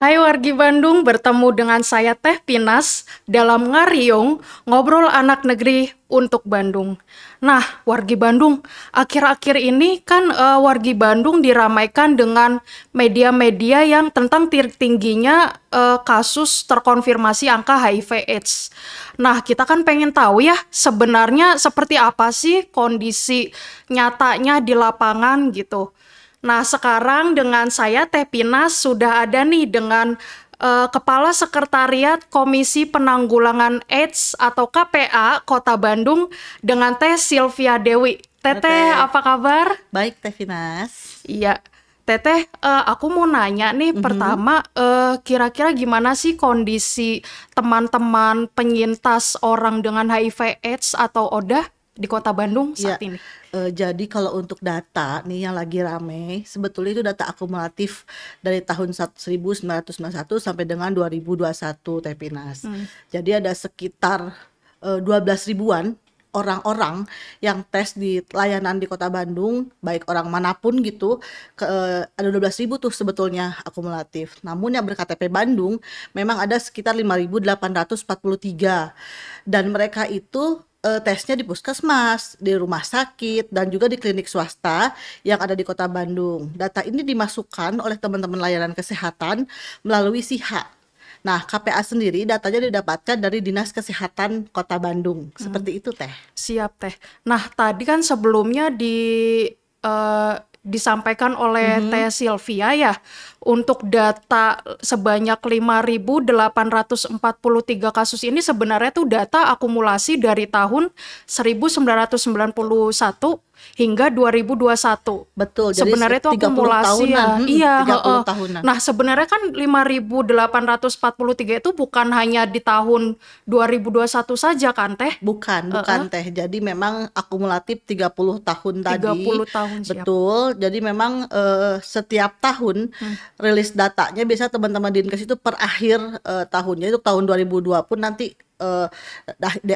Hai wargi Bandung, bertemu dengan saya Teh Pinas dalam Ngariung, Ngobrol Anak Negeri untuk Bandung. Nah, wargi Bandung, akhir-akhir ini kan wargi Bandung diramaikan dengan media-media yang tentang tingginya kasus terkonfirmasi angka HIV/AIDS. Nah, kita kan pengen tahu ya, sebenarnya seperti apa sih kondisi nyatanya di lapangan gitu. Nah, sekarang dengan saya Teh Pinas sudah ada nih dengan Kepala Sekretariat Komisi Penanggulangan AIDS atau KPA Kota Bandung dengan Teh Sylvia Dewi. Teteh, Teteh, apa kabar? baik Teh Finas. Iya, Teteh, aku mau nanya nih Mhm. pertama, kira-kira gimana sih kondisi teman-teman penyintas orang dengan HIV/AIDS atau ODA di Kota Bandung saat Ya, ini? jadi kalau untuk data nih yang lagi rame, sebetulnya itu data akumulatif dari tahun 1991 sampai dengan 2021 Teh Finas. Hmm. Jadi ada sekitar 12 ribuan orang-orang yang tes di layanan di Kota Bandung, baik orang manapun gitu, ada 12 ribu tuh sebetulnya akumulatif. Namun yang berKTP Bandung memang ada sekitar 5.843 dan mereka itu tesnya di puskesmas, di rumah sakit, dan juga di klinik swasta yang ada di Kota Bandung. Data ini dimasukkan oleh teman-teman layanan kesehatan melalui SIHA. Nah, KPA sendiri datanya didapatkan dari Dinas Kesehatan Kota Bandung. Hmm. Seperti itu, Teh. Siap, Teh. Nah, tadi kan sebelumnya disampaikan oleh Mhm. Teh Sylvia ya, untuk data sebanyak 5.843 kasus ini sebenarnya tuh data akumulasi dari tahun 1991 hingga 2021. Betul, jadi Sebenarnya itu 30 akumulasi tahunan. ya. Iya, 30 heeh. tahunan. Nah, sebenarnya kan 5.843 itu bukan hanya di tahun 2021 saja kan, Teh? Bukan, Heeh, bukan Teh. Jadi memang akumulatif 30 tahun tadi. 30 tahun siap. Betul. Jadi memang setiap tahun Hmm. rilis datanya biasa teman-teman Dinkes itu per akhir tahunnya itu tahun 2002 pun nanti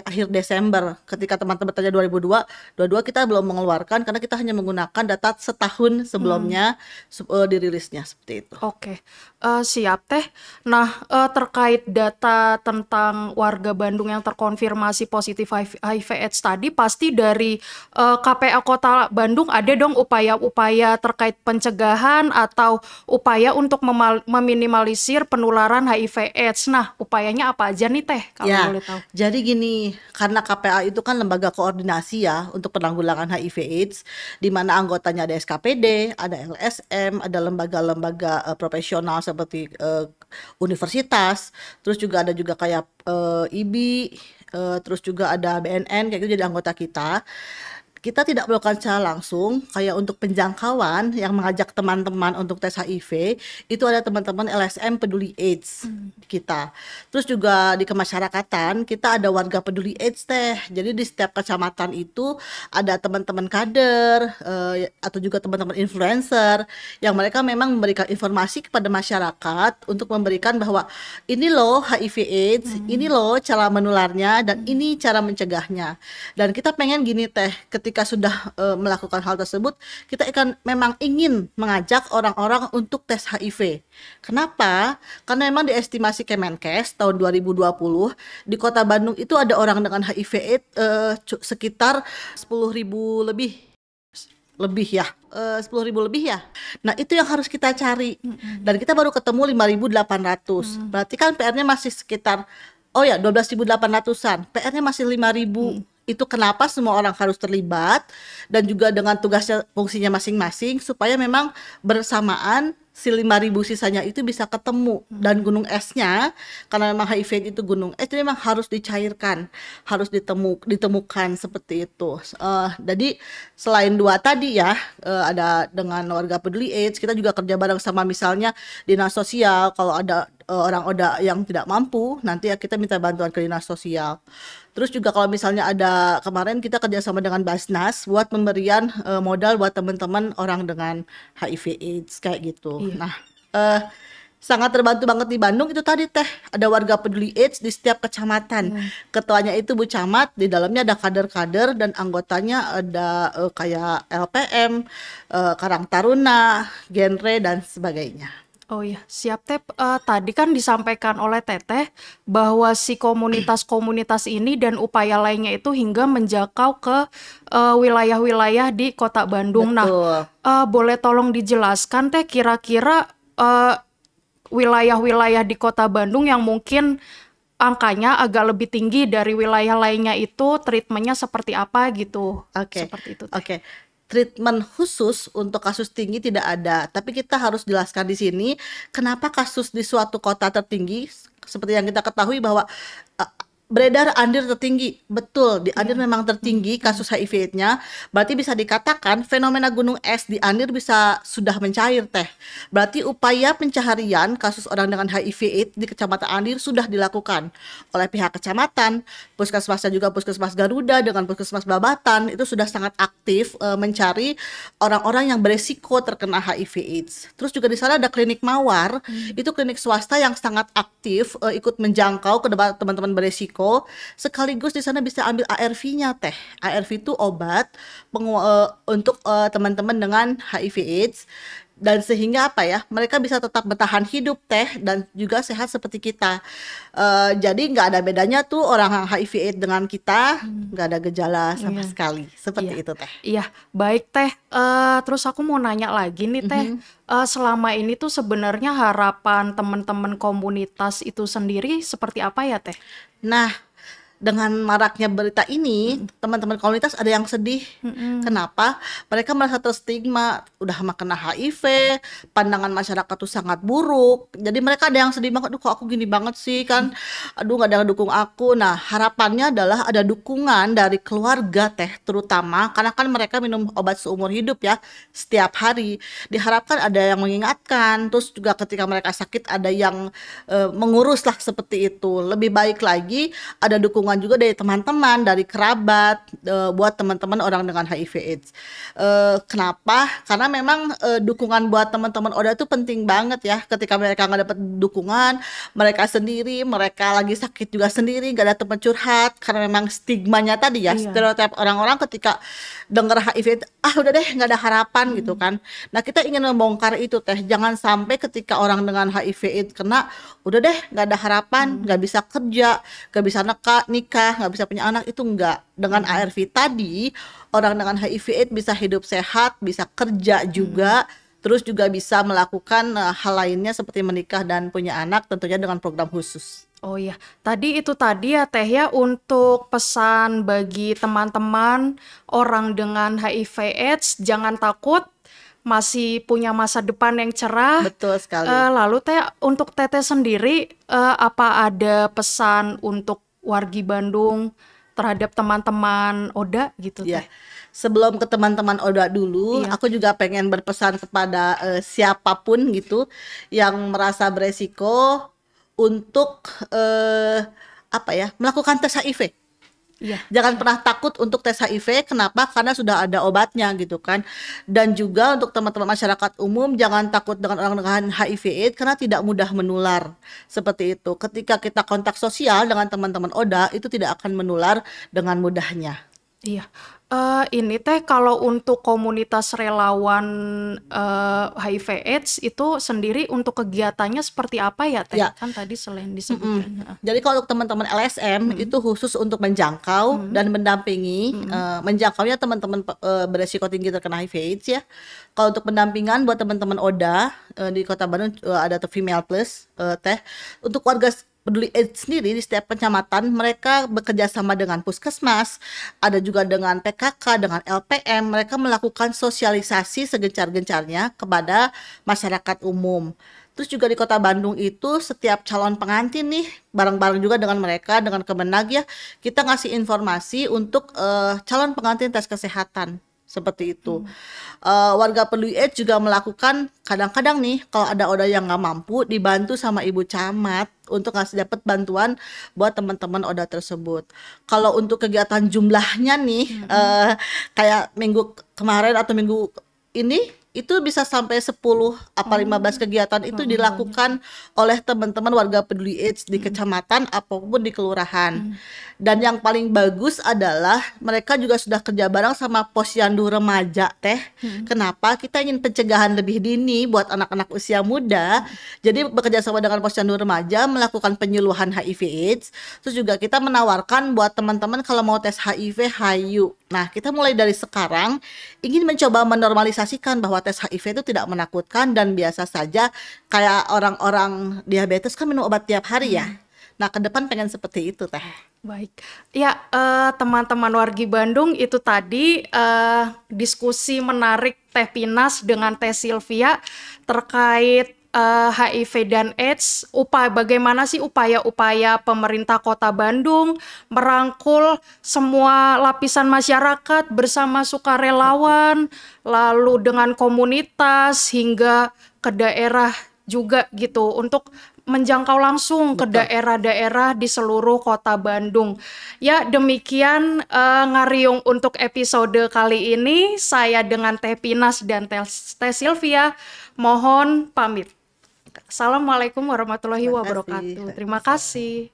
akhir Desember ketika teman-teman tanya 2022 kita belum mengeluarkan karena kita hanya menggunakan data setahun Hmm. sebelumnya dirilisnya seperti itu. Oke, siap Teh. Nah, terkait data tentang warga Bandung yang terkonfirmasi positif HIV/AIDS tadi, pasti dari KPA Kota Bandung ada dong upaya-upaya terkait pencegahan atau upaya untuk meminimalisir penularan HIV/AIDS. Nah, upayanya apa aja nih Teh, kalau Ya, boleh tahu? jadi gini, karena KPA itu kan lembaga koordinasi ya untuk penanggulangan HIV/AIDS, di mana anggotanya ada SKPD, ada LSM, ada lembaga-lembaga profesional seperti universitas, terus juga ada juga kayak IBI, terus juga ada BNN kayak gitu jadi anggota kita. Kita tidak melakukan secara langsung, kayak untuk penjangkauan yang mengajak teman-teman untuk tes HIV, itu ada teman-teman LSM Peduli AIDS Hmm. kita. Terus juga di kemasyarakatan, kita ada warga peduli AIDS Teh. Jadi di setiap kecamatan itu ada teman-teman kader, atau juga teman-teman influencer, yang mereka memang memberikan informasi kepada masyarakat untuk memberikan bahwa ini loh HIV AIDS, ini Hmm. loh cara menularnya, dan Hmm. ini cara mencegahnya. Dan kita pengen gini Teh, ketika sudah melakukan hal tersebut, kita akan memang ingin mengajak orang-orang untuk tes HIV. Kenapa? Karena memang diestimasi Kemenkes tahun 2020 di Kota Bandung itu ada orang dengan HIV/AIDS sekitar 10.000 lebih ya, 10.000 lebih ya. Nah, itu yang harus kita cari. Hmm. Dan kita baru ketemu 5.800. Hmm. Berarti kan PR-nya masih sekitar, oh ya, 12.800-an. PR-nya masih 5.000. Hmm. Itu kenapa semua orang harus terlibat dan juga dengan tugasnya fungsinya masing-masing supaya memang bersamaan si 5.000 sisanya itu bisa ketemu. Dan gunung esnya, karena memang HIV itu gunung es, itu memang harus dicairkan, harus ditemukan seperti itu. Jadi selain dua tadi ya, ada dengan warga peduli AIDS, kita juga kerja bareng sama misalnya dinas sosial. Kalau ada orang ODA yang tidak mampu, nanti ya kita minta bantuan ke dinas sosial. Terus juga kalau misalnya ada kemarin kita kerjasama dengan Basnas buat pemberian modal buat teman-teman orang dengan HIV/AIDS kayak gitu. Iya. Nah, eh, sangat terbantu banget di Bandung itu tadi Teh, ada warga peduli AIDS di setiap kecamatan. Hmm. Ketuanya itu Bu Camat, di dalamnya ada kader-kader dan anggotanya ada kayak LPM, Karang Taruna, Genre dan sebagainya. Oh iya, siap Teh. Tadi kan disampaikan oleh Teteh bahwa si komunitas-komunitas ini dan upaya lainnya itu hingga menjangkau ke wilayah-wilayah di Kota Bandung. Nah, Betul. boleh tolong dijelaskan Teh kira-kira eh, wilayah-wilayah di Kota Bandung yang mungkin angkanya agak lebih tinggi dari wilayah lainnya itu treatmentnya seperti apa gitu. Oke, Seperti itu Teh. oke. Treatment khusus untuk kasus tinggi tidak ada, tapi kita harus jelaskan di sini kenapa kasus di suatu kota tertinggi, seperti yang kita ketahui bahwa uh, beredar Andir tertinggi. Betul, di Andir Iya. memang tertinggi kasus HIV-nya. Berarti bisa dikatakan fenomena gunung es di Andir bisa sudah mencair teh. Berarti upaya pencaharian kasus orang dengan HIV/AIDS di Kecamatan Andir sudah dilakukan oleh pihak kecamatan, puskesmasnya juga Puskesmas Garuda dengan Puskesmas Babatan itu sudah sangat aktif mencari orang-orang yang beresiko terkena HIV/AIDS. Terus juga di sana ada klinik Mawar, itu klinik swasta yang sangat aktif ikut menjangkau ke teman-teman beresiko. Sekaligus di sana bisa ambil ARV-nya teh. ARV itu obat untuk teman-teman dengan HIV/AIDS. Dan sehingga apa ya, mereka bisa tetap bertahan hidup teh dan juga sehat seperti kita. Jadi nggak ada bedanya tuh orang HIV/AIDS dengan kita, nggak ada gejala sama Iya. sekali. Iya, Seperti itu teh. iya, baik Teh. Terus aku mau nanya lagi nih Teh. Selama ini tuh sebenarnya harapan teman-teman komunitas itu sendiri seperti apa ya Teh? Nah, dengan maraknya berita ini, teman-teman komunitas ada yang sedih. Kenapa? Mereka merasa terstigma, udah mah kena HIV, pandangan masyarakat tuh sangat buruk. Jadi mereka ada yang sedih banget, aduh kok aku gini banget sih kan, aduh nggak ada yang dukung aku. Nah, harapannya adalah ada dukungan dari keluarga teh, terutama karena kan mereka minum obat seumur hidup ya, setiap hari. Diharapkan ada yang mengingatkan, terus juga ketika mereka sakit ada yang mengurus lah seperti itu. Lebih baik lagi ada dukungan juga dari teman-teman, dari kerabat buat teman-teman orang dengan HIV/AIDS. Kenapa? Karena memang dukungan buat teman-teman ODA itu penting banget ya. Ketika mereka nggak dapat dukungan, mereka sendiri, mereka lagi sakit juga sendiri, nggak ada tempat curhat. Karena memang stigmanya tadi ya, Iya. stereotip orang-orang ketika dengar HIV, ah udah deh nggak ada harapan gitu kan. Nah kita ingin membongkar itu teh. Jangan sampai ketika orang dengan HIV/AIDS kena, udah deh nggak ada harapan, nggak bisa kerja, nggak bisa nikah, nggak bisa punya anak, itu enggak. Dengan ARV tadi, orang dengan HIV/AIDS bisa hidup sehat, bisa kerja juga, terus juga bisa melakukan hal lainnya seperti menikah dan punya anak, tentunya dengan program khusus. Oh iya, tadi itu tadi ya Teh ya untuk pesan bagi teman-teman orang dengan HIV/AIDS jangan takut, masih punya masa depan yang cerah. Betul sekali. Lalu Teh untuk Teteh sendiri apa ada pesan untuk wargi Bandung terhadap teman-teman Oda gitu Ya, Teh? sebelum ke teman-teman Oda dulu, Iya. aku juga pengen berpesan kepada siapapun gitu yang merasa beresiko untuk apa ya, melakukan tes HIV. Iya. Jangan pernah takut untuk tes HIV. Kenapa? Karena sudah ada obatnya gitu kan. Dan juga untuk teman-teman masyarakat umum, jangan takut dengan orang dengan HIV/AIDS karena tidak mudah menular. Seperti itu. Ketika kita kontak sosial dengan teman-teman ODA, itu tidak akan menular dengan mudahnya. Iya. Ini Teh kalau untuk komunitas relawan HIV/AIDS itu sendiri untuk kegiatannya seperti apa ya Teh? Ya. Kan tadi selain disebutkan. Heeh. Jadi kalau untuk teman-teman LSM itu khusus untuk menjangkau dan mendampingi, menjangkaunya teman-teman beresiko tinggi terkena HIV/AIDS ya. Kalau untuk pendampingan buat teman-teman ODA di Kota Bandung ada Female Plus teh. Untuk warga peduli AIDS sendiri di setiap kecamatan mereka bekerja sama dengan puskesmas, ada juga dengan PKK, dengan LPM, mereka melakukan sosialisasi segencar-gencarnya kepada masyarakat umum. Terus juga di Kota Bandung itu setiap calon pengantin nih bareng-bareng juga dengan mereka, dengan Kemenag ya, kita ngasih informasi untuk calon pengantin tes kesehatan. Seperti itu. Warga peduli AIDS juga melakukan kadang-kadang nih kalau ada ODA yang nggak mampu dibantu sama ibu camat untuk ngasih dapat bantuan buat teman-teman ODA tersebut. Kalau untuk kegiatan jumlahnya nih kayak minggu kemarin atau minggu ini itu bisa sampai 10 apa 15 kegiatan itu dilakukan oleh teman-teman warga peduli AIDS di kecamatan apapun di kelurahan. Dan yang paling bagus adalah mereka juga sudah kerja bareng sama Posyandu Remaja Teh. Kenapa? Kita ingin pencegahan lebih dini buat anak-anak usia muda. Jadi bekerja sama dengan Posyandu Remaja melakukan penyuluhan HIV/AIDS. Terus juga kita menawarkan buat teman-teman kalau mau tes HIV, hayu. Nah, kita mulai dari sekarang ingin mencoba menormalisasikan bahwa tes HIV itu tidak menakutkan dan biasa saja, kayak orang-orang diabetes kan minum obat tiap hari ya. Nah, ke depan pengen seperti itu, Teh. Baik, ya teman-teman wargi Bandung, itu tadi diskusi menarik Teh Pinas dengan Teh Sylvia terkait HIV dan AIDS. Bagaimana sih upaya-upaya pemerintah Kota Bandung merangkul semua lapisan masyarakat bersama sukarelawan, lalu dengan komunitas hingga ke daerah juga gitu, untuk menjangkau langsung ke daerah-daerah di seluruh Kota Bandung. Ya, demikian Ngariung untuk episode kali ini. Saya dengan Teh Pinas dan Teh Sylvia mohon pamit. Assalamualaikum warahmatullahi wabarakatuh. Terima kasih.